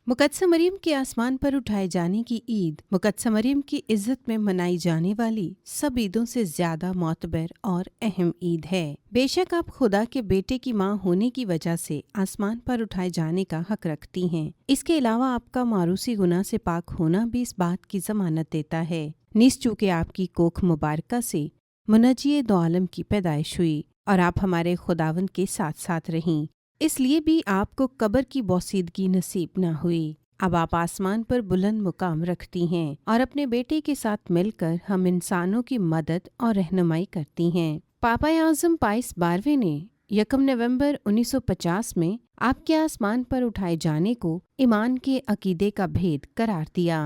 मुक़द्दस मरियम के आसमान पर उठाए जाने की ईद मुक़द्दस मरियम की इज़्ज़त में मनाई जाने वाली सब ईदों से ज़्यादा मोतबर और अहम ईद है। बेशक आप खुदा के बेटे की माँ होने की वजह से आसमान पर उठाए जाने का हक रखती हैं। इसके अलावा आपका मारूसी गुनाह से पाक होना भी इस बात की ज़मानत देता है। निस चूँकि आपकी कोख मुबारका से मुनज्जी दो आलम की पैदाइश हुई और आप हमारे खुदावंद के साथ साथ रहीं, इसलिए भी आपको कब्र की बोसीदगी नसीब न हुई। अब आप आसमान पर बुलंद मुकाम रखती हैं और अपने बेटे के साथ मिलकर हम इंसानों की मदद और रहनुमाई करती हैं। पापा आज़म पाइस 12वें ने 1 नवंबर 1950 में आपके आसमान पर उठाए जाने को ईमान के अकीदे का भेद करार दिया।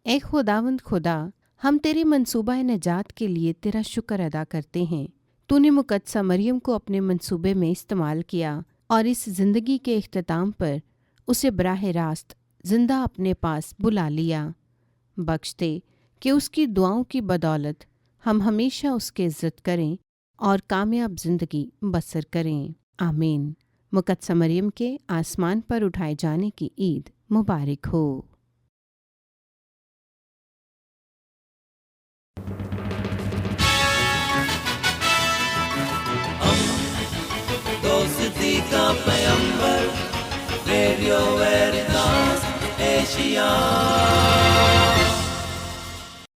ए खुदावंद खुदा, हम तेरे मंसूबा नजात के लिए तेरा शुक्र अदा करते हैं। तूने मुक़द्दस मरियम को अपने मंसूबे में इस्तेमाल किया और इस ज़िंदगी के इख्तिताम पर उसे बराह रास्त ज़िंदा अपने पास बुला लिया। बख्श दे कि उसकी दुआओं की बदौलत हम हमेशा उसकी इज़्ज़त करें और कामयाब ज़िंदगी बसर करें। आमीन। मुक़द्दस मरियम के आसमान पर उठाए जाने की ईद मुबारक हो। दोस्ती का पैगंबर रेडियो वेरितास एशिया।